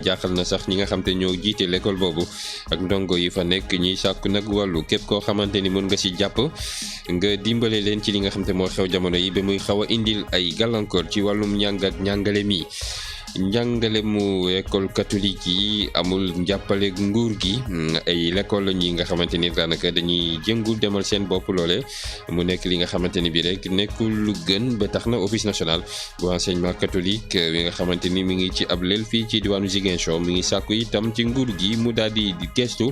jaaxal na sax ñi nga xam te ñoo jiite l'école boobu ak ndongo yi fa nekk ñiy sàkku nag wàllu képp koo xamante ni mën nga ci jàpp nga dimbale leen ci li nga xam te moo xew jamono yi ba muy xaw a indil ay gàllankoor ci wàllum njàng ak njàngale mi. njàngale mu école catholique yi amul njàppale nguur gi ay l'école ñi nga xamante ni daanaka dañuy jëngul demal seen bopp loole mu nekk li nga xamante ni bi rek nekkul lu gën ba tax na office national bu enseignement catholique wi nga xamante ni mi ngi ci ab lël fii ci diwaanu Ziguinchor mi ngi sàkku itam ci nguur gi mu daal di gestu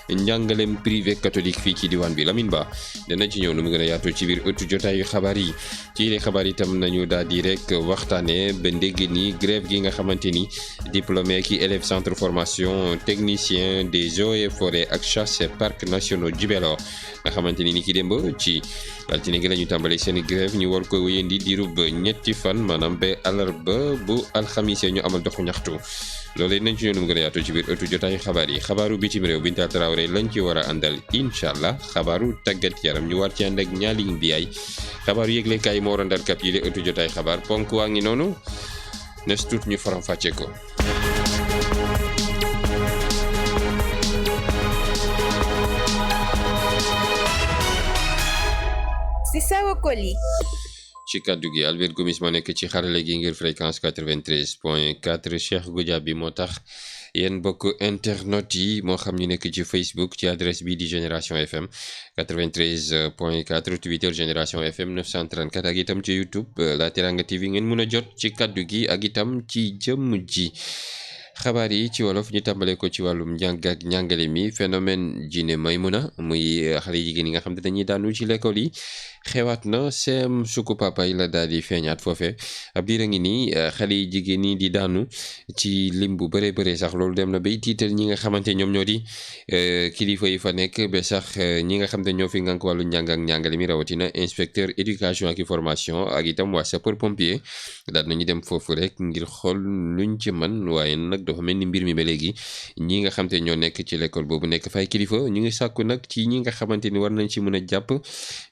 njàngalem privé catholique fii ci diwaan bi. Lamine Ba dana ci ñëw nu mu gën a yaatu ci biir ëttu jotaayu xabaar yi ci les xabaar itam nañu daal di rek waxtaane ba ndégg ni grève gi nga xamante ni diplômé ki élève centre formation technicien des eaux et forêts ak chasse parcs nationaux Djibélor nga xamante ni ki démb ci altine gi la ñu tàmbali seen grève ñu war ko wéyandi diirub ñetti fan maanaam ba àllarba bu alxamis ñu amal doxu ñaxtu loolu nañ ci ñëw nu mu gën a yaatu ci biir ëttu jotaayu xabaar yi. xabaaru bitim réew Binta Traoré lañ ci war a àndal incha allah xabaaru tàggat yaram ñu war ci ànd ak ñaaling bi ay xabaaru yëglekaay yi moo war a ndar kap yi de ëttu jotaay xabaar ponk waa ngi noonu nes tuut ñu faram fàcce ko. Sissawa Koli ci kaddu gi Albert Gomis moo nekk ci xarale gi ngir fréquence 93.4 Cheikh Goudiaby moo tax yéen bokk internet yi moo xam ñu nekk ci Facebook ci adresse bi di Génération FM 93.4 Twitter Génération FM 934 ak itam ci YouTube La Teranga TV ngeen mun a jot ci kaddu gi ak itam ci jëmm ji. xabaar yi ci wolof ñu tàmbale ko ci wàllum njàng ak njàngale mi phénomène Jinne Maymuna muy xale jigéen yi nga xam ne dañuy daanu ci l'école yi xewaat na seem suku papa yi la daal di feeñaat foofe ab diir a ngi nii xale yi jigéen ñi di daanu ci lim bu bëree bëree sax loolu dem na bay tiital ñi nga xamante ñoom ñoo di kilifa yi fa nekk ba sax ñi nga xam ne ñoo fi ngànk wàllu njàng ak njàngale mi rawatina inspecteur éducation ak formation ak itam waa sapeur pompier daal nañu dem foofu rek ngir xool luñ ci man waaye nag dafa mel ni mbir mi ba léegi ñi nga xamante ñoo nekk ci l'école boobu nekk fay kilifa ñu ngi sàkku nag ci ñi nga xamante ni war nañ ci mën a jàpp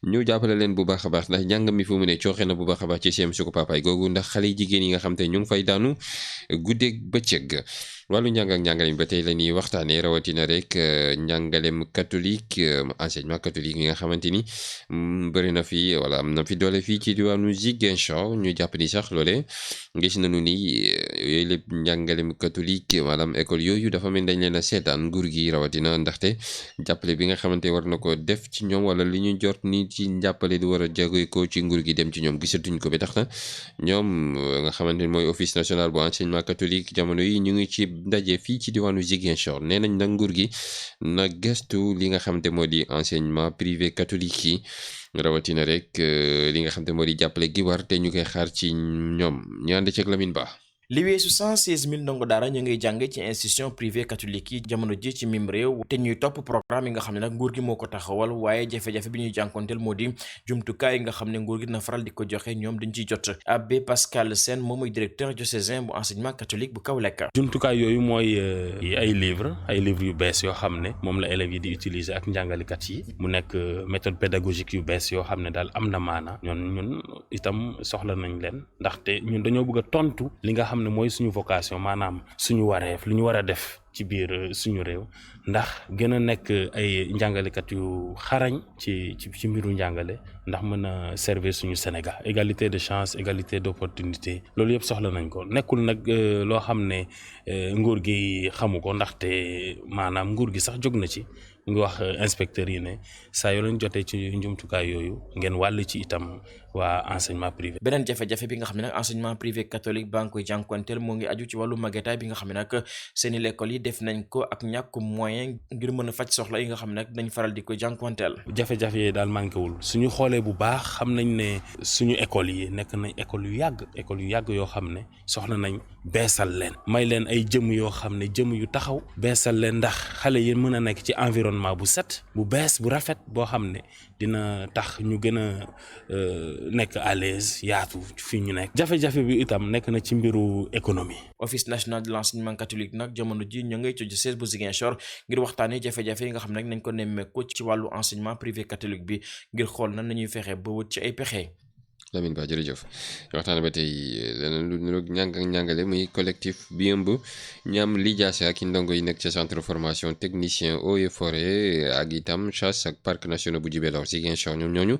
ñu jàppale leen bu baax a baax ndax njàng mi fu mu ne cooxe na bu baax a baax ci seen suko papaay googu ndax xale jigéen yi nga xamante ñu ngi fay daanu guddeeg bëccëg. wàllu njàng ak njàngale mi ba tey la ñuy waxtaanee rawatina rek njàngalem catholique enseignement catholique yi nga xamante ni bëri na fi wala am na fi doole fii ci diwaanu Ziguinchor ñu jàpp ni sax loole gis nañu ni yooyu lépp njàngalem catholique maanaam école yooyu dafa mel dañ leen a seetaan nguur gi rawatina ndaxte jàppale bi nga xamante war na ko def ci ñoom wala li ñu jot ni ci njàppale du war a jóge ko ci nguur gi dem ci ñoom gisatuñ ko ba tax na ñoom nga xamante ni mooy office national bu enseignement catholique jamono yi ñu ngi ci ndaje fii ci diwaanu Ziguinchor nee nañ nag nguur gi na gëstu li nga xamante moo di enseignement privé catholique yi rawatina rek li nga xamante moo di jàppale gi war te ñu koy xaar ci ñoom ñu ànd ceeg Lamine Ba. li weesu 116 000 ndongo daara ñu ngay jàng ci institution privée catholique yi jamono ji ci mim réew te ñuy topp programme yi nga xam ne nag nguur gi moo ko taxawal waaye jafe-jafe bi ñuy jànkonteel moo di jumtukaay yi nga xam ne nguur gi dina faral di ko joxe ñoom dañ ciy jot. Abbé Pascal Sène moom mooy directeur diocésain bu enseignement catholique bu Kaolack. jumtukaay yooyu mooy ay livres yu bees yoo xam ne moom la élèves yi di utiliser ak njàngalekat yi mu nekk méthode pédagogique yu bees yoo xam ne daal am na maana ñun itam soxla nañ leen ndaxte ñun dañoo bëgg a tontu li nga xam ne mooy suñu vocation maanaam suñu wareef lu ñu war a def ci biir suñu réew ndax gën a nekk ay njàngalekat yu xarañ ci mbiru njàngale ndax mën a servir suñu Sénégal égalité de chance égalité d'opportunité loolu yëpp soxla nañ ko nekkul nag loo xam ne nguur gi xamu ko ndaxte maanaam nguur gi sax jóg na ci ngi wax inspecteurs yi ne saa yoo leen jotee ci njumtukaay yooyu ngeen wàll ci itam waa enseignement privé. beneen jafe-jafe bi nga xam ne nag enseignement privé catholique baa ngi koy jànkuwanteel moo ngi aju ci wàllu màggetaay bi nga xam ne nag seeni l'école yi def nañ ko ak ñàkk moyen ngir mën a faj soxla yi nga xam ne nag dañ faral di koy jànkuwanteel. jafe-jafe yi daal manqué wul suñu xoolee bu baax xam nañ ne suñu école yi nekk nañ école yu yàgg yoo xam ne soxla nañ beesal leen may leen ay jëm yoo xam ne jëm yu taxaw beesal leen ndax xale yi mën a nekk ci environnement bu set bu bees bu rafet boo xam ne dina tax ñu gën a nekk à l'aise yaatu fii ñu nekk jafe-jafe bi itam nekk na ci mbiru économie. office national de l'enseignement catholique nag jamono ji ñu ngay ci diocèse bu Ziguinchor ngir waxtaanee jafe-jafe yi nga xam ne nañ ko nemmeeku ci wàllu enseignement privé catholique bi ngir xool nan nañuy fexe ba wut ci ay pexe. Lamine Ba jërëjëf waxtaan ba tey leneen lu niroog ñàngale muy collectif bi ëmb ñam lijaase ak ndongo yi nekk ca centre formation technicien eaux et forêt ak itam chasse ak parc national bu Djibélor Ziguinchor ñoom ñooñu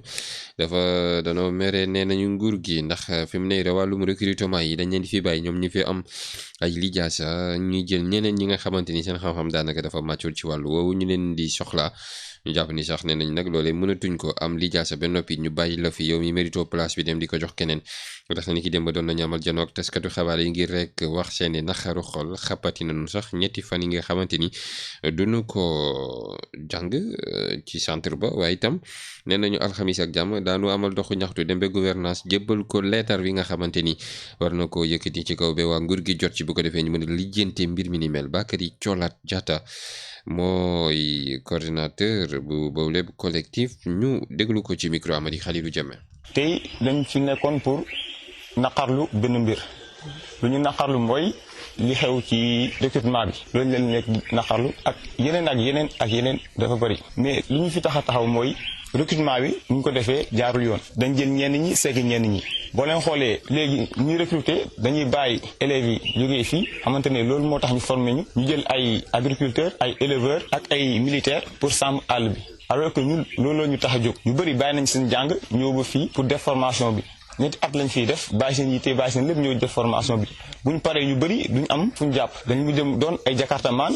dafa danoo mere nee nañu nguur gi ndax fi mu ne wàllum recrutement yi dañ leen di fi bàyyi ñoom ñi fi am ay lijaasa ñuy jël ñeneen ñi nga xamante ni seen xam-xam daanaka dafa màccul ci wàllu woowu ñu leen di soxla ñu jàpp ni sax nee nañ nag loolee mënatuñ ko am lijaasa ba noppi ñu bàyyi la fi yow mi mérito place bi dem di ko jox keneen tax na ni ki dem ba doon nañu amal janoo ak taskatu xabaar yi ngir rek wax seeni naxaru xol xapati nañu sax ñetti fan yi nga xamante ni duñu ko jàng ci centre ba waaye itam nee nañu alxamis ak jàmm daanu amal doxu ñaxtu dem ba gouvernance jébbal ko leetar bi nga xamante ni war na ko yëkkati ci kaw ba waa nguur gi jot ci bu ko defee ñu mën a lijjante mbir mi ni mel Bakary Thiolat Diatta mooy coordinateur bu boobu lépp collectif ñu déglu ko ci micro Amady Khalilou Diame. tey dañ fi nekkoon pour naqarlu benn mbir lu ñu naqarlu mooy li xew ci recrutement bi loolu leen nekk naqarlu ak yeneen dafa bëri mais li ñu fi taxaw mooy recrutement bi ñu ko defee jaarul yoon dañ jël ñenn ñi segg ñenn ñi boo leen xoolee léegi ñuy recruter dañuy bàyyi élèves yi jógee fii xamante ne loolu moo tax ñu former ñu jël ay agriculteurs ay éleveurs ak ay militaires pour sàmm àll bi alors que ñun loolu ñu tax a jóg ñu bëri bàyyi nañ seen jàng ñëw ba fii pour def formation bi ñetti at lañ fiy def bàyyi seen yitte bàyyi seen lépp ñëw def formation bi buñ paree ñu bëri duñ am fuñ jàpp dañ mu jëm doon ay jakartaman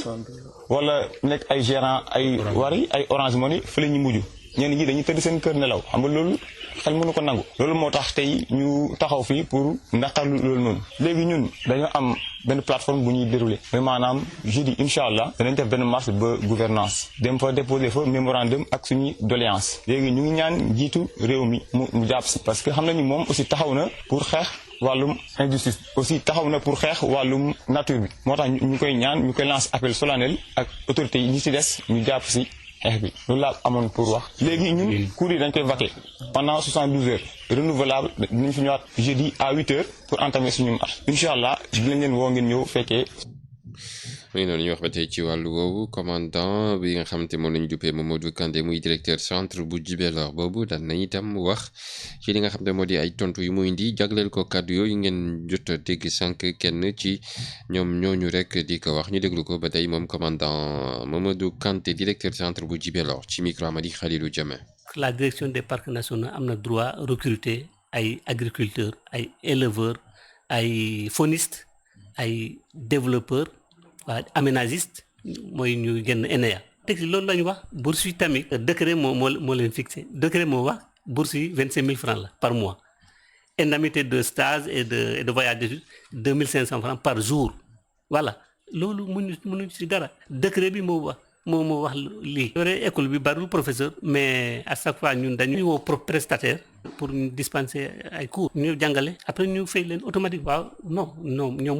wala nekk ay gérant ay Wari ay Orange Money fa la ñu mujj ñenn ñi dañuy tëdd seen kër nelaw xam nga loolu xel mënu ko nangu loolu moo tax tey ñu taxaw fii pour naqarlu loolu noonu léegi ñun dañoo am benn plateforme bu ñuy déroulé mais maanaam jeudi incha allah danañ def benn marche ba gouvernance dem fa déposer fa mémorandum ak suñuy doléance léegi ñu ngi ñaan jiitu réew mi mu jàpp si parce que xam nañu moom aussi taxaw na pour xeex wàllum injustice aussi taxaw na pour xeex wàllum nature bi moo tax ñu koy ñaan ñu koy lance appel solennel ak autorités yi ñi ci des ñu jàpp si xeex bi loolu laa amoon pour wax léegi ñun cours yi dañ koy vaquer pendant 72 heures renouvelable dinañ fi ñëwaat jeudi à 8 heures pour entamer suñu marche incha allah dinañ leen woo ngeen ñëw fekkee. muy noonu ñu wax ba tey ci wàllu woowu commandant bi nga xamante moom la ñu duppee Mamadou Kandé muy directeur centre bu Djibélor boobu daan nañ itam wax ci li nga xam ne moo di ay tontu yu muy indi jagleel ko kàddu yooyu ngeen jot a dégg sànq kenn ci ñoom ñooñu rek di ko wax ñu déglu ko ba tey moom commandant Mamadou Kandé directeur centre bu Djibélor ci micro Amady Khalilou Diame. La direction des parcs nationaux am na droit recruter ay agriculteurs ay éleveurs ay faunistes ay développeurs. waa aménagiste mooy ñu génn ENEA teg si loolu la ñu wax bourse yi tamit décret moo leen fixé décret moo wax bourse yi 25 000 francs la par mois indemnité de stage et de voyage d'études 2500 francs par jour voilà loolu mënuñ si dara décret bi moo wax lii yore école bi bariwul professeur mais à chaque fois ñun dañuy woo prestataire pour ñu dispenser ay cours ñu jàngale après ñu fay leen automatique waaw non ñoom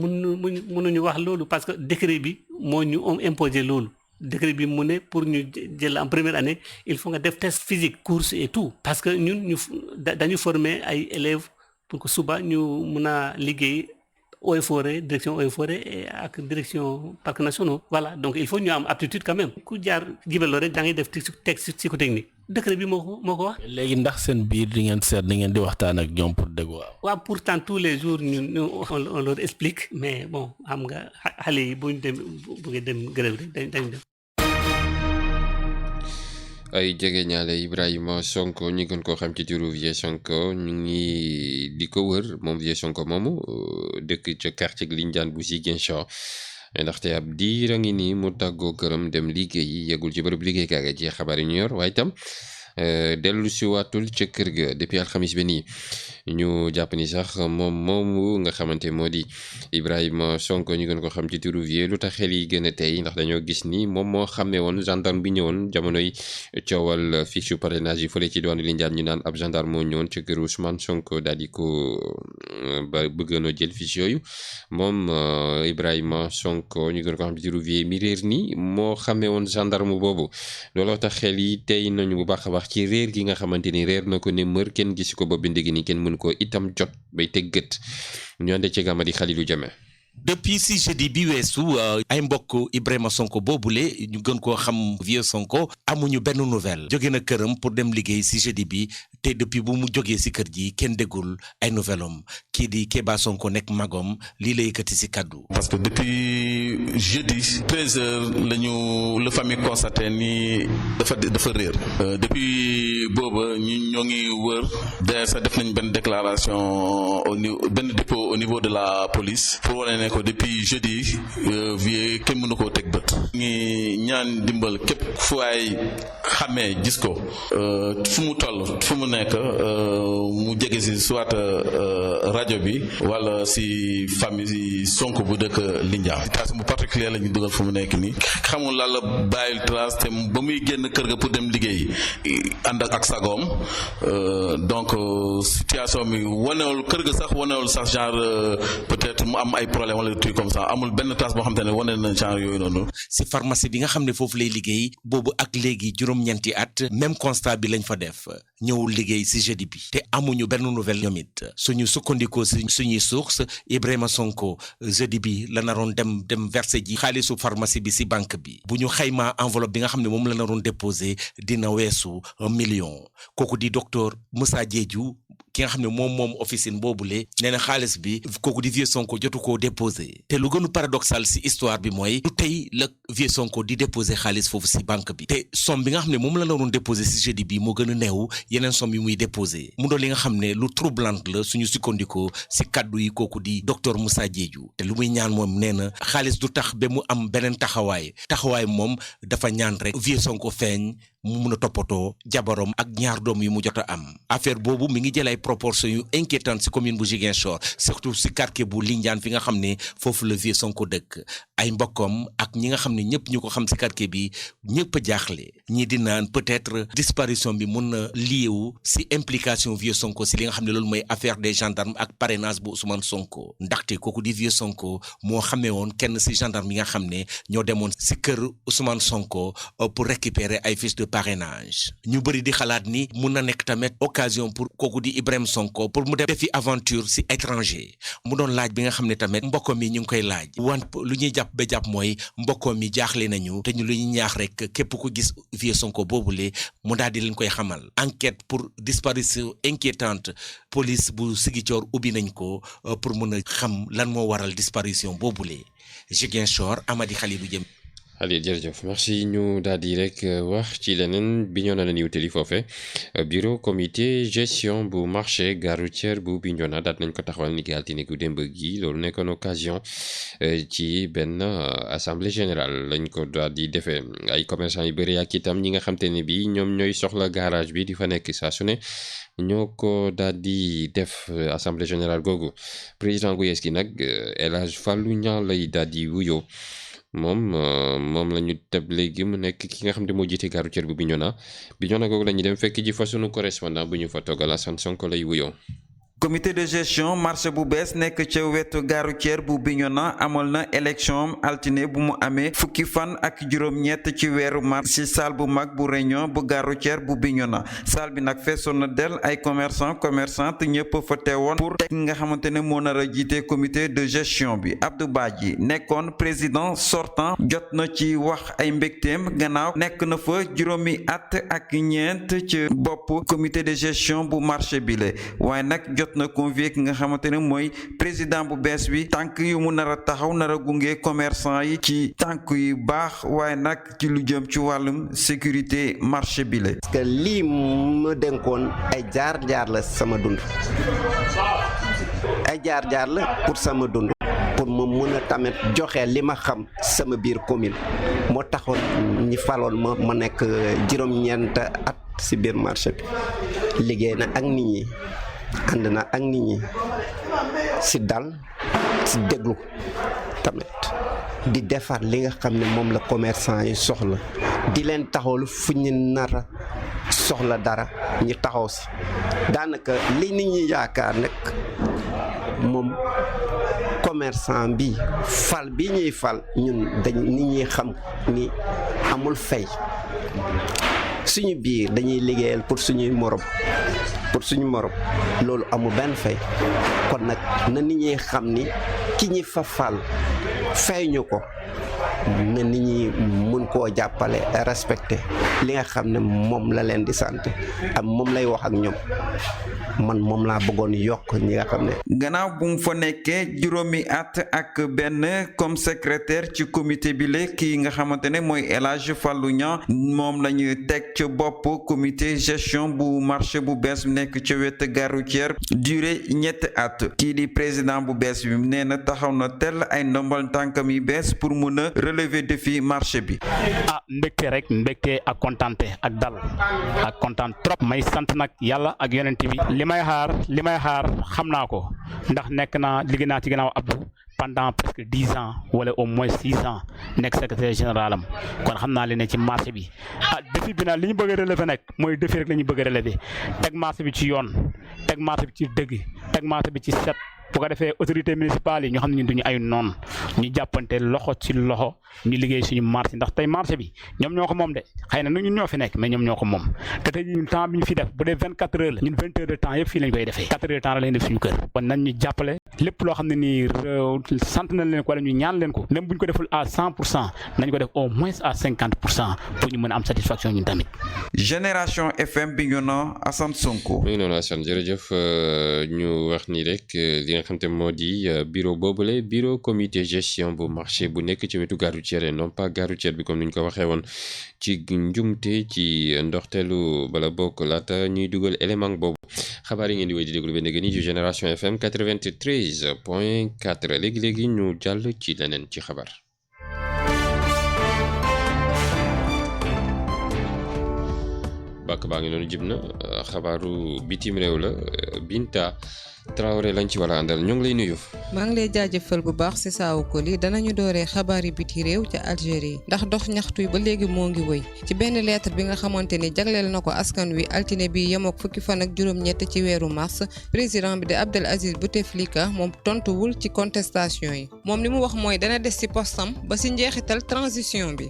mënuñu wax loolu parce que décret bi moo ñu imposé loolu décret bi mu ne pour ñu jël en première année il faut nga def test physique course et tout parce que ñun dañu former ay élèves pour que suba ñu mun a liggéey Eaux et Forêts direction Eaux et Forêts ak direction parcs nationaux voilà donc il faut ñu am aptitude quand même ku jaar Djibélor rek da ngay def texte psychotechnique décret bi moo ko wax. léegi ndax seen biir di ngeen seet di ngeen di waxtaan ak ñoom pour dégg waaw pourtant tous les jours on leur explique mais bon xam nga xale yi buñ dem grève rek dañ dem. ay jege ñaale Ibrahima Sonko ñu gën koo xam ci turu Vieux Sonko ñu ngi di ko wër moom Vieux Sonko moomu dëkk ca quartier Lindiane bu Ziguinchor ndaxte ab diir a ngi nii mu tàggoo këram dem liggéeyi yegul ci bërëb liggéeykaay ci xabaar yi ñu yor waaye itam dellu si waatul ca kër ga depuis alxamis ba nii ñu jàpp ni sax moom moomu nga xamante moo di Ibrahima Sonko ñu gën ko xam ci turu Vieux lu tax xel yi gën a tey ndax dañoo gis ni moom moo xamee woon gendarme bi ñëwoon jamonoy coowal fiche parrainage yi fële ci diwaanu Lindiane ñu naan ab gendarme moo ñëwoon ca kër Ousmane Sonko daal di ko ba bëggoon a jël fiche yooyu moom Ibrahima Sonko ñu gën ko xam ci turu Vieux mi réer ni moo xamee woon gendarme boobu looloo tax xel yi tey nañu bu baax a baax ci réer gi nga xamante ni réer na ko ne mër kenn gis ko ba bind gi ni kenn mën ko itam jot bay teg gët ñu ànde ci Amady Khalilou Diame. depuis si jeudi bi weesu ay mbokk Ibrahima Sonko boobule ñu gën koo xam vieux Sonko amuñu benn nouvelle jóge na këram pour dem liggéey si jeudi bi te depuis bu mu jógee si kër ji kenn déggul ay nouvelle am kii di Kéba Sonko nekk magom lii la yëkkati si kaddu. parce que depuis jeudi 13h la famille constaté ni dafa réer depuis booba ñoo ngi wër d'ailleurs sax def nañ benn déclaration benn dépôt au niveau de la police pour wane ne ko depuis jeudi vie kenn mënu koo teg bët. ngi ñaan dimbal képp fu ay xamee gis ko fu mu toll fu mu nekk mu jege si soit rajo bi wala si famille Sonko bu dëkk Lindiane situation bu particulier la ñu dugal fu mu nekk nii xamul lan la bàyyil trace te ba muy génn kër ga pour dem liggéey ànd ak sagoom donc situation bi wanewul kër ga sax wanewul sax genre peut-être mu am ay problème wala truc comme ça amul benn trace boo xam te ne wane na genre yooyu noonu. si pharmacie bi nga xam ne foofu lay liggéey boobu ak léegi juróom-ñeenti at même constat bi lañ fa def ñëwul liggéey si jeudi bi te amuñu benn nouvelle ñoom it suñu sukkandikoo si suñuy source Ibrahima Sonko jeudi bi la naroon dem verser ji xaalisu pharmacie bi si banque bi bu ñu xaymaa enveloppe bi nga xam ne moom la naroon déposé dina weesu 1 million kooku di docteur Moussa Diédhiou ki nga xam ne moom officine boobule nee na xaalis bi kooku di vieux Sonko jotu koo déposé te lu gënu paradoxal si histoire bi mooy du tey la vieux Sonko di déposé xaalis foofu si banque bi te somme bi nga xam ne moom la naroon déposé si jeudi bi moo gën a neew yeneen somme yi muy déposé mu doon li nga xam ne lu troublante la suñu sukkandikoo si kaddu yi kooku di docteur Moussa Diédhiou te lu muy ñaan moom nee na xaalis du tax ba mu am beneen taxawaay moom dafa ñaan rek vieux Sonko feeñ mu mun a toppatoo jabarom ak ñaar doom yu mu jot a am affaire boobu mi ngi jël ay proportions yu inquiétantes ci commune bu Ziguinchor surtout ci quartier bu Lindiane fi nga xam ne foofu la vieux Sonko dëkk ay mbokkam ak ñi nga xam ne ñëpp ñu ko xam ci quartier bi ñëpp a jaaxle ñii di naan peut-être disparition bi mun na lié wu ci implication vieux Sonko ci li nga xam ne loolu mooy affaire des gendarmes ak parrainage bu Ousmane Sonko ndaxte kooku di vieux Sonko moo xamee woon kenn ci gendarme yi nga xam ne ñoo demoon ci kër Ousmane Sonko pour récupérer ay fiches de parrainage ñu bëri di xalaat ni mun na nekk tamit occasion pour kooku di Ibrahima Sonko pour mu def defi aventure ci étranger mu doon laaj bi nga xam ne tamit mbokkoom yi ñu ngi koy laaj lu ñuy jàpp ba jàpp mooy mbokkoom yi jaaxle nañu te ñu lu ñuy ñaax rek képp ku gis vieux Sonko boobule mu daal di leen koy xamal enquête pour disparition inquiétante police bu Ziguinchor ubbi nañ ko pour mun a xam lan moo waral disparition boobule Ziguinchor Amady Khalidou Diém. Aliou jërëjëf merci ñu daal di rek wax ci leneen Bignona la ñuy wutali foofe bureau comité gestion bu marché gare routière bu Bignona daal nañ ko taxawal ni ki altine gu démb gi loolu nekkoon occasion ci benn assemblée générale lañ ko daal di defee ay commerçant yu bëri ak itam ñi nga xam te ne bi ñoom ñooy soxla garage bi di fa nekk saa su ne ñoo ko daal di def assemblée générale googu président gu yees gi nag El Hadj Fallou Niang lay daal di wuyoo moom la ñu teb léegi mu nekk ki nga xam ne moo jiite gare routière bu Bignona googu la ñu dem fekk ji fa sunu correspondant bu ñu fa toogal Assane Sonko lay wuyoo. comité de gestion marché bu bees nekk ca wetu gare routière bu Bignona amal na élection altine bu mu amee fukki fan ak juróom-ñett ci weeru mars ci salle bu mag bu réunion bu gare routière bu Bignona salle bi nag feesoon na del ay commerçante ñëpp fa teewoon pour teg nga xamante ne moo nar a jiite comité de gestion bi Abdou Badji nekkoon président sortant jot na ci wax ay mbégteem gannaaw nekk na fa juróomi at ak ñeent ci bopp comité de gestion bu marché bi le waaye nag jot na convié ki nga xamante ne mooy président bu bees bi tànk yu mu nar a taxaw nar a gunge commerçant yi ci tànk yu baax waaye nag ci lu jëm ci wàllum sécurité marché bi la. parce que lii ma dénkoon ay jaar-jaar la sama dund ay jaar-jaar la pour sama dund pour ma mën a tamit joxe li ma xam sama biir commune moo taxoon ñi faloon ma nekk juróom-ñeent at ci biir marché bi liggéey na ak nit ñi. ànd na ak nit ñi ci dal ci déglu tamit di defar li nga xam ne moom la commerçant yi soxla di leen taxawlu fu ñu nar a soxla dara ñu taxaw ci daanaka li nit ñi yaakaar nag moom commerçant bi fal bi ñuy fal ñun dañ nit ñi xam ni amul fay suñu biir dañuy liggéeyal pour suñuy morom loolu amul benn fay kon nag na nit ñi xam ni ki ñi fa fal fay ñu ko na nit ñi mun koo jàppale respecté li nga xam ne moom la leen di sant am moom lay wax ak ñoom man moom laa bëggoon yokk ñi nga xam ne. gannaaw bu mu fa nekkee juróomi at ak benn comme secrétaire ci comité bi la kii nga xamante ne mooy El Hadj Fallou Niang moom la ñu teg ci bopp comité gestion bu marché bu bees nekk ci wet gare routière durée ñetti at kii di président bu bees bi nee na taxaw na tel ay ndombal tànkam yi bees pour mun a relever défi marché bi. mbégte rek mbégte ak kontante ak dal ak kontaan trop may sant nag yàlla ak yonent bi li may xaar xam naa ko ndax nekk naa liggéey naa ci gannaaw Abdou pendant presque 10 ans wala au moins 6 ans nekk secrétaire général am kon xam naa li ne ci marché bi défi bi nag li ñu bëgg a relever nag mooy défi rek la ñu bëgg a relever teg marché bi ci yoon teg marché bi ci dëgg teg marché bi ci set bu ko defee autorité municipale yi ñu xam ne ñun duñu ay noon ñu jàppante loxo ci loxo ñu liggéey suñu marché ndax tey marché bi ñoom ñoo ko moom de xëy na ñun ñoo fi nekk mais ñoom ñoo ko moom te tey ñun temps bi ñu fi def bu dee 24 heures la ñun 20 heures de temps yëpp fii lañ koy defee 4 heures de temps la lañ def suñu kër kon nañ ñu jàppale lépp loo xam ne nii sant nañ leen ko wala ñu ñaan leen ko même bu ñu ko deful à 100% nañ ko def au moins à 50% pour ñu mën a am satisfaction ñun tamit. Génération FM bi ñu naan Assane Sonko. oui noonu Assane jërëjëf ñu wax ni rek li nga xam te moo di bureau boobule bureau comité gestion bu marché bu nekk ci wetu gare routière non pas gare routière bi comme ni ñu ko waxee woon ci njumte ci ndorteelu bala bokk laata ñuy dugal élément boobu xabaar yi ngeen di wéy di déglu benn gën ci Génération FM 93.4 léegi ñu jàll ci leneen ci xabaar. bàkk baa ngi noonu jib na xabaaru bitim réew la Binta Traoré lañ ci war a àndal ñoo ngi lay nuyu. maa ngi lay jaajëfal bu baax si saawu ko li danañu dooree xabaari biti réew ca Algérie ndax dox ñaxtu yi ba léegi moo ngi wëy ci benn lettre bi nga xamante ni jagleel na ko askan wi altine bi yemook fukki fan ak juróom-ñett ci weeru mars président bi di Abdelaziz Bouteflika moom tontuwul ci contestation yi moom li mu wax mooy dana des ci postam ba si njeexital transition bi.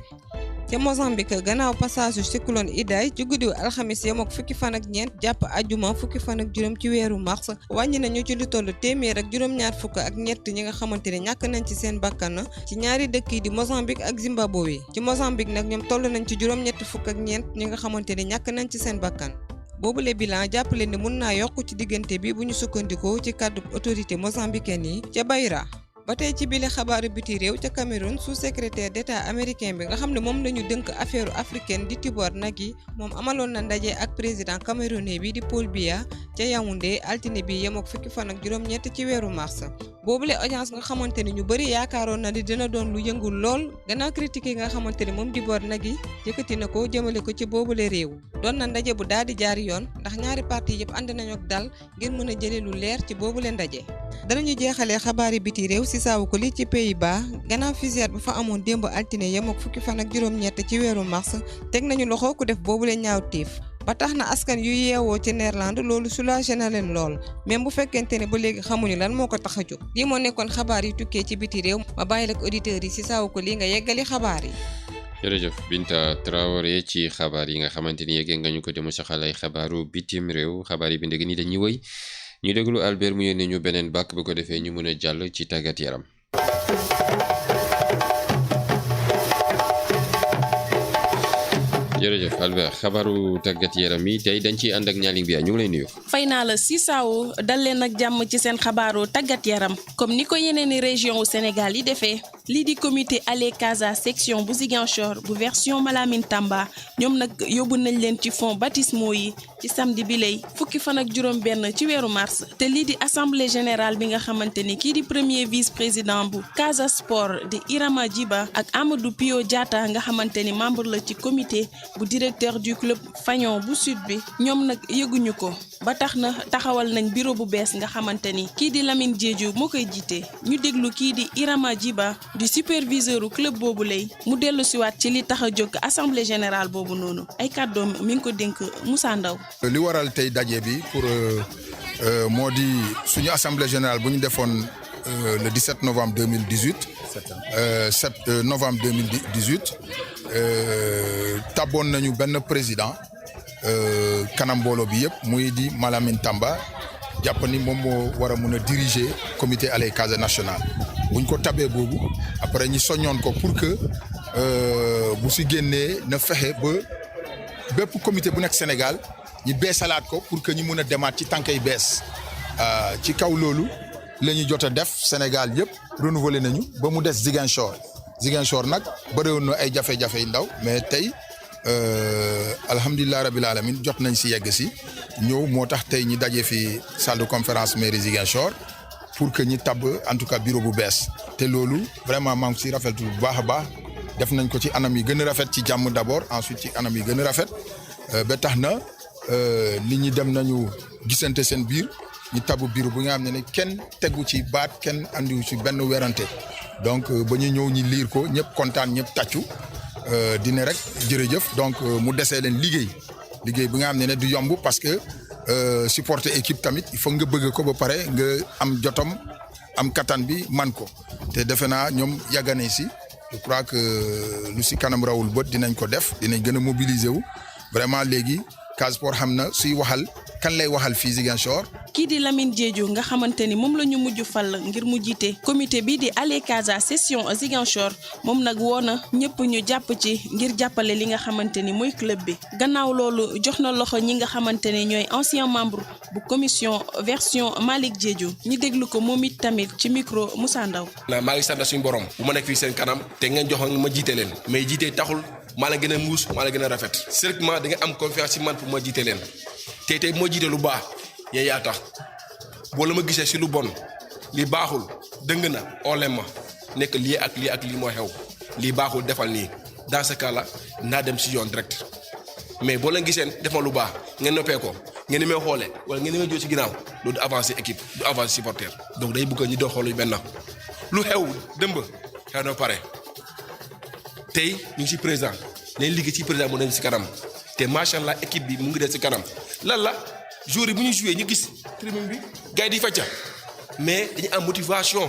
ca Mozambique gannaaw passage yu cyclone Idai ci guddiw alxamis yam ak fukki fan ak ñeent jàpp ajuma fukki fan ak juróom ci weeru mars wàññi nañu ci lu toll téeméer ak juróom-ñaar fukk ak ñett ñi nga xamante ne ñàkk nañ ci seen bakkan ci ñaari dëkk yi di Mozambique ak Zimbabwe ci Mozambique nag ñoom toll nañ ci juróom-ñett fukk ak ñeent ñi nga xamante ne ñàkk nañ ci seen bakkan boobule bilan jàppale ne mun naa yokk ci diggante bi bu ñu sukkandikoo ci kàddu autorité mozambicaine yi ca Beira. ba tey ci bile xabaaru biti réew ca Cameroun sous-secrétaire d'État américain bi nga xam ne moom lañu dënk affaire africaine di Tibor Nagy moom amaloon na ndaje ak président camerounais bi di Paul Biya ca Yaoundé altine bi yem ak fukki fan ak juróom-ñett ci weeru mars boobule audience nga xamante ne ñu bëri yaakaaroon na ni dina doon lu yëngul lool gannaaw critique yi nga xamante ne moom Tibor Nagy yëkkati na ko jëmale ko ci boobule réew doon na ndaje bu daal di jaar yoon ndax ñaari parti yëpp ànd nañu ak dal ngir mën a jëlee lu leer ci boobule ndaje danañu jeexalee xabaari biti réew si saawu ko li ci Pays-Bas gannaaw fusillade bu fa amoon démb altine yem ak fukki fan ak juróom-ñett ci weeru mars teg nañu loxo ku def boobule ñaawteef ba tax na askan yu yeewoo ci Néerlande loolu soulagé na leen lool même bu fekkente ne ba léegi xamuñu lan moo ko tax a jóg lii moo nekkoon xabaar yi tukkee ci biti réew ma bàyyi la ak auditeurs yi si saawu ko lii nga yeggali xabaar yi. jërëjëf Binta Traoré ci xabaar yi nga xamante ni yeggee nga ñu ko dem saxal ay xabaaru bitim réew xabaar yi bi ndegi ni dañuy wëy ñu déglu Albert mu yónnee ñu beneen bàkk bu ko defee ñu mën a jàll ci tàggat yaram. jërëjëf Albert xabaaru tàggat yaram yi tey dañ ciy ànd ak ñaaling bi ñu ngi lay nuyu. fay naa la Sisaaw dal leen ak jàmm ci seen xabaaru tàggat yaram comme ni ko yeneeni région wu Sénégal yi defee lii di comité Allez Casa section bu Ziguinchor bu version Malamine Tamba ñoom nag yóbbu nañ leen ci fonds baptismaux yi ci samedi bi lay fukki fan ak juróom benn ci weeru mars te lii di assemblée générale bi nga xamante ni kii di premier vice président bu Casa Sport di Irama Djiba ak Amadou Pio Diatta nga xamante ni membre la ci comité bu directeur du club Fagnon bu sud bi ñoom nag yëguñu ko ba tax na taxawal nañ bureau bu bees nga xamante ni kii di Lamine Diédhiou moo koy jiite ñu déglu kii di Irama Djiba di superviseur u club boobu lay mu dellu siwaat ci li tax a jóg assemblée générale boobu noonu ay kàddoom mi ngi ko dénk Moussa Ndaw li waral tey daje bi pour moo di suñu assemblée générale bu ñu defoon le 17 novembre 2018 7 novembre 2018 taboon nañu benn président kanam mbooloo bi yëpp muy di Malamine Tamba jàpp ni moom moo war a mun a diriger comité Allez Casa national buñ ko tabee boobu après ñi soññoon ko pour que bu si génnee na fexe ba bépp comité bu nekk Sénégal ñi beesalaat ko pour que ñu mun a demaat ci tànkay bees ci kaw loolu la ñu jot a def Sénégal yëpp renouvelé nañu ba mu des Ziguinchor nag bëriwoon na ay jafe-jafe yu ndaw mais tey alhamdulilah rabil alamin jot nañ si yegg si ñëw moo tax tey ñi daje fi salle de conférence mairie Ziguinchor pour que ñi tabb en tout cas bureau bu bees te loolu vraiment maa ngi si rafetlu bu baax a baax def nañ ko ci anam yi gën a rafet ci jàmm d'abord ensuite ci anam yi gën a rafet ba tax na nit ñi dem nañu gisante seen biir ñu tabu bureau bu nga xam ne kenn tegu ci baat kenn andiwu ci benn werante donc ba ñu ñëw ñi liir ko ñëpp kontaan ñëpp tàccu dina rek jërëjëf donc mu desee leen liggéey bi nga xam ne du yomb parce que supporter équipe tamit il faut nga bëgg ko ba pare nga am jotom am kattan bi man ko te defe naa ñoom yàgganee si je crois que lu si kanam rawul bët dinañ ko def dinañ gën a mobiliser wu vraiment léegi Casa Sport xam na suy waxal kan lay waxal fii Ziguinchor. kii di Lamine Diédhiou nga xamante ni moom la ñu mujj fal ngir mu jiite comité bii di Allez Casa session Ziguinchor moom nag woo na ñëpp ñu jàpp ci ngir jàppale li nga xamante ni mooy club bi gannaaw loolu jox na loxo ñi nga xamante ne ñooy ancien membre bu commission version Malick Diédhiou ñu déglu ko moom it tamit ci micro Moussa Ndaw. maa ngi sant suñu borom bu ma nekk fii seen kanam te ngeen joxoon ma jiite leen mais jiite taxul maa la gën a muus maa la gën a rafet seulement da nga am confiance ci man pour ma jiite leen tey moo jiite lu baax yéen yaa tax boo la ma gisee si lu bon li baaxul dëng na olem ma nekk lii ak lii moo xew lii baaxul defal nii dans ce cas là naa dem si yoon direct mais boo leen giseen def ma lu baax ngeen noppee ko ngeen ni may xoole wala ngeen ni may jóo si ginnaaw loolu du avancer équipe du avancer supporter donc day bëgg ñi doon xool yu benn lu xew dëmb xew na pare tey ñu ngi si président leen liggéey ci président mu dem si kanam te macha allah équipe bi mu ngi des si kanam lan la jour yi bu ñu joué ñu gis tribune bi gars yi di facca mais dañu am motivation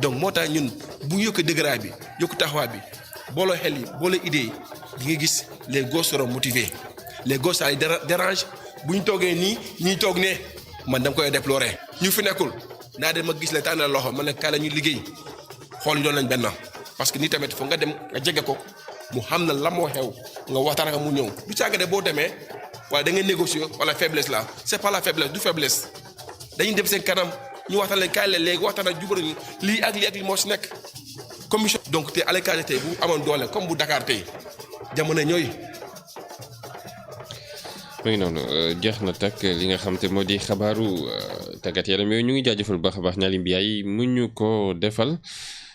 donc moo tax ñun bu ñu yokk dëgëraay bi yokk taxawaay bi booloo xel yi booloo idée yi di nga gis les gosses seront motivés les gosses ça les dérange bu ñu toogee nii ñuy toog ne man dama koy déplorer ñu fi nekkul naa dem ma gis leen tànnal loxo man ne kaay la ñu liggéey xool yi doon lañ benn parce que nii tamit foog nga dem nga jege ko mu xam na la moo xew nga waxtaan ak mu ñëw du caaga de boo demee wala da ngay négocier wala faiblesse la c'est pas la faiblesse du faiblesse dañuy dem seen kanam ñu waxtaan leen kaay leen léegi waxtaan ak jubal lii ak lii moo si nekk commission. donc te Allez Casa tey bu amoon doole comme bu Dakar tey jamono ñooy. muy noonu jeex na takk li nga xam te moo di xabaaru tàggat yaram yooyu ñu ngi jaajëfal bu baax a baax Naly Mbiaye mu ñu ko defal.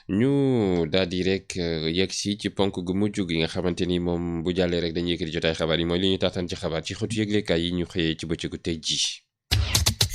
ñu daal di rek yegg si ci ponk gu mujj gi nga xamante ni moom bu jàllee rek dañuy yëkkati jotaay xabaar yi mooy li ñu taataan ci xabaar ci xëtu yëglekaay yi ñu xëyee ci bëccëgu tey ji.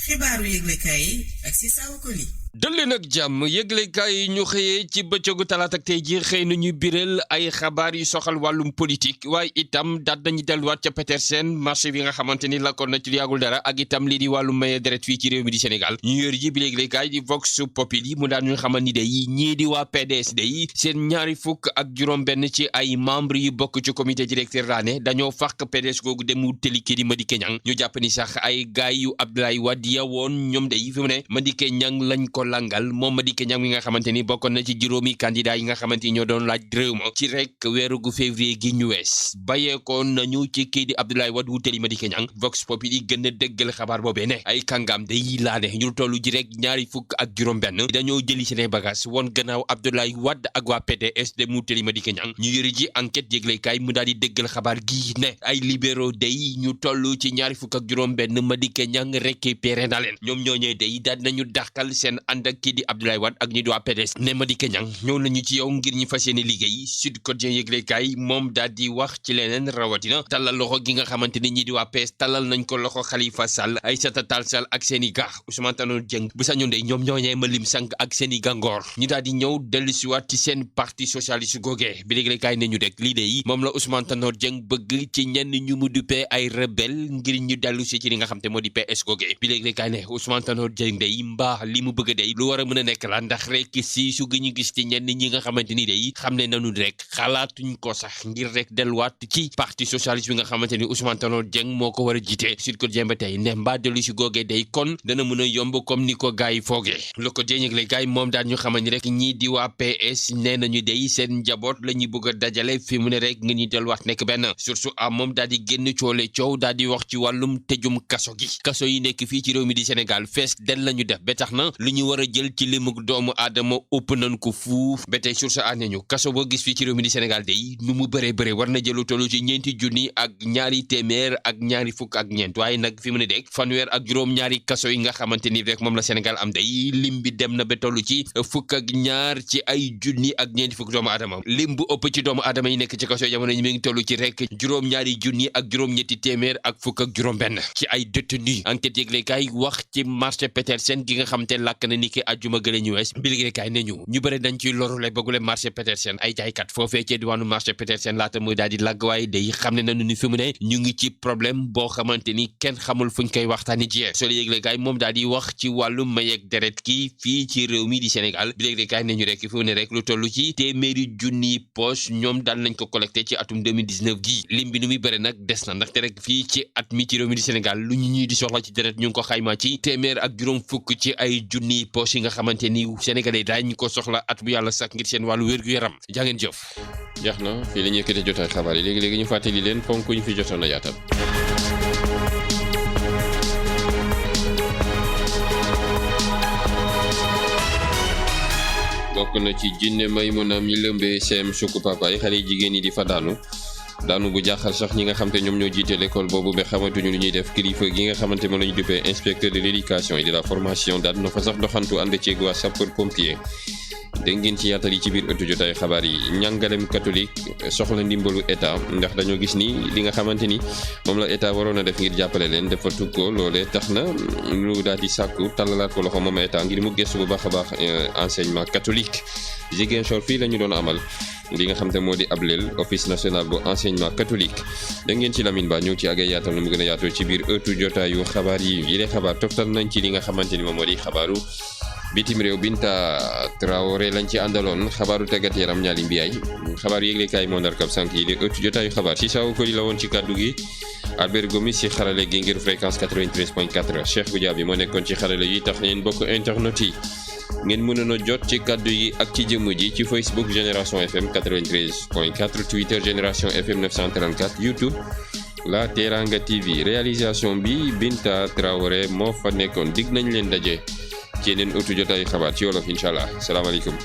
xibaaru yëglekaay yi ak Cissokho Koli. dëlle nag jàmm yëglekaay yi ñu xëyee ci bëccëgu talaata ak tey ji xëy na ñu biral ay xabaar yu soxal wàllum politique waaye itam daat nañu delluwaat ca Petersen marché bi nga xamante ni lakkoon na ci lu yàggul dara ak itam lii di wàllum maye deret fii ci réew mi di Sénégal ñu yor ji bi yëglekaay di Vox Populi mu daan ñu xamal ni day ñii di waa PDS day seen ñaari fukk ak juróom-benn ci ay membre yu bokk ci comité directeur raane dañoo fàq PDS googu dem wutali kii di Madické Niang ñu jàpp ni sax ay gaay yu Abdoulaye Wade ya woon ñoom day fi mu ne Madické Niang lañ ko langal moom Madické Niang mi nga xamante ni bokkoon na ci juróomi candidat yi nga xamante ni ñoo doon laaj réew ma ci rek weeru gu février gi ñu wees bàyyeekoon nañu ci kii di Abdoulaye Wade wutali Madické Niang Vox Populi gën a dëggal xabaar boobee ne ay kàngam day laane ñu tollu ji rek ñaari fukk ak juróom-benn dañoo jëli seen bagage woon gannaaw Abdoulaye Wade ak waa PDS dem wutali Madické Niang ñu yëri ji enquête yëglekaay mu daal di dëggal xabaar gi ne ay libéraux day ñu toll ci ñaari fukk ak juróom-benn Madické Niang récupéré na leen ñoom ñooñee day daal nañu dàqal seen ànd ak kii di Abdoulaye Wade ak ñi di waa PDS ne Madické Niang ñëw nañu ci yow ngir ñu fas yéene liggéey Sud Quotidien yëglekaay moom daal di wax ci leneen rawatina tallal loxo gi nga xamante ni ñi di waa PS tallal nañ ko loxo Khalifa Sall Aïssata Tall Sall ak seeni gax Ousmane Tanor Dieng bu sañoon de ñoom ñooñee ma lim sànq ak seeni gàngoor ñu daal di ñëw dellusiwaat ci seen parti socialiste googee bi yëglekaay ne ñu rek lii de yi moom la Ousmane Tanor Dieng bëgg ci ñenn ñu mu duppee ay rebelle ngir ñu dellu si ci li nga xam te moo di PS googee bi yëglekaay ne Ousmane Tanor Dieng de mbaa li mu bëgg day lu war a mën a nekk la ndax rek si su ñu gis ci ñenn ñi nga xamante ni day xam ne nanu rek xalaatuñ ko sax ngir rek delluwaat ci parti socialiste bi nga xamante ni Ousmane Tanor Dieng moo ko war a jiite Sud Quotidien ba tey ne mbaa dellu si googee day kon dana mën a yomb comme ni ko gars yi foogee Le Quotidien ak les gars yi moom daal ñu xamal ni rek ñii di waa PS nee nañu day seen njaboot la ñuy bëgg a dajale fi mu ne rek nga ñuy delluwaat nekk benn surtout am moom daal di génn coole coow daal di wax ci wàllum tëjum kaso gi kaso yi nekk fii ci réew mi di Sénégal fees del lañu def ba tax na lu ñu war a jël ci limug doomu aadama ëpp nañ ko fuuf ba tey source a nañu kaso boo gis fii ci réew mi di Sénégal day nu mu bëree war na jëlu tollu ci ñeenti junni ak ñaari téeméer ak ñaari fukk ak ñeent waaye nag fi mu ne dégg fanweer ak juróom ñaari kaso yi nga xamante ni rek moom la Sénégal am day lim bi dem na ba tollu ci fukk ak ñaar ci ay junni ak ñeenti fukk doomu aadama lim bu ëpp ci doomu aadama yi nekk ci kaso yi jamono ñi mi ngi tollu ci rek juróom ñaari junni ak juróom ñetti téeméer ak fukk ak juróom benn ci ay détenu enquête yëglekaay wax ci marché Petersen gi nga xam te làkk na ni ki àjjuma gële ñu wees bi yëglekaay ne ñu bëri dañ ciy lorule bëggule marché Petersen ay jaaykat foofee ci diwaanu marché Petersen laata muy daal di làgg waaye day xam ne nañu ni fi mu ne ñu ngi ci problème boo xamante ni kenn xamul fuñ koy waxtaani jiyee solo yëglekaay moom daal di wax ci wàllu mayeeg deret ki fii ci réew mi di Sénégal bi yëglekaay ne ñu rek fi mu ne rek lu toll ci téeméeri junni poche ñoom daal nañ ko collecté ci atum 2019 gi lim bi nu muy bëri nag des na ndaxte rek fii ci at mi ci réew mi di Sénégal lu ñu ñuy di soxla ci deret ñu ngi ko xayma ci téeméer ak juróom fukk ci ay junni poche yi nga xamante ni sénégalais daañu ko soxla at bu yàlla sax ngir seen wàllu wér-gu-yaram jàngeen jëf jeex na fii la ñuy yëkkate jotaay xabaar yi léegi ñu fàttali leen ponk ñu fi jotoon a yaatal. bokk na ci jinne Maymuna mi lëmbee CM Sukku Papa yi xale yi jigéen yi di fa daanu bu jaaxal sax ñi nga xam te ñoom ñoo jiite l'école boobu ba xamatuñu lu ñuy def kilifa gi nga xamante moom la ñu duppee inspecteur de l'éducation et de la formation daal na fa sax doxantu ànd ceeg waa sapeur pompier. dégg ngeen ci yaatal yi ci biir ëttu jotaay xabaar yi njàngalem catholique soxla ndimbalu état ndax dañoo gis ni li nga xamante ni moom la état waroon a def ngir jàppale leen dafa tukkoo loolee tax na lu daal di sàkku tàllalaat ko loxo moom état ngir mu gëstu bu baax a baax enseignement catholique. Ziguinchor fii la ñu doon amal li nga xam te moo di ableel office national bu enseignement catholique da ngeen ci Lamine Ba ñëw ci ak ay yaatal nu mu gën a yaatoo ci biir ëttu jotaayu xabaar yi yile xabaar toftal nañ ci li nga xamante ni moom moo di xabaaru bitim réew Binta Traoré lañ ci àndaloon xabaaru tàggat yaram ñaali mbiyaay xabaaru yëglekaay moo ndar kab sànq yi di ëttu jotaayu xabaar si saw ko li la woon ci kàddu gi Albert Gomis ci xarale gi ngir fréquence 93.4 Cheikh Goudiaby moo nekkoon ci xarale yi tax ngeen bokk internet yi ngeen mënoon a jot ci kàddu yi ak ci jëmm ji ci Facebook Génération FM 93.4 Twitter Génération FM 934 YouTube La Teranga TV réalisation bi Binta Traoré moo fa nekkoon dig nañ leen daje ci yeneen ëttu jotaayu xabaar ci wolof incha allah salaamaaleykum.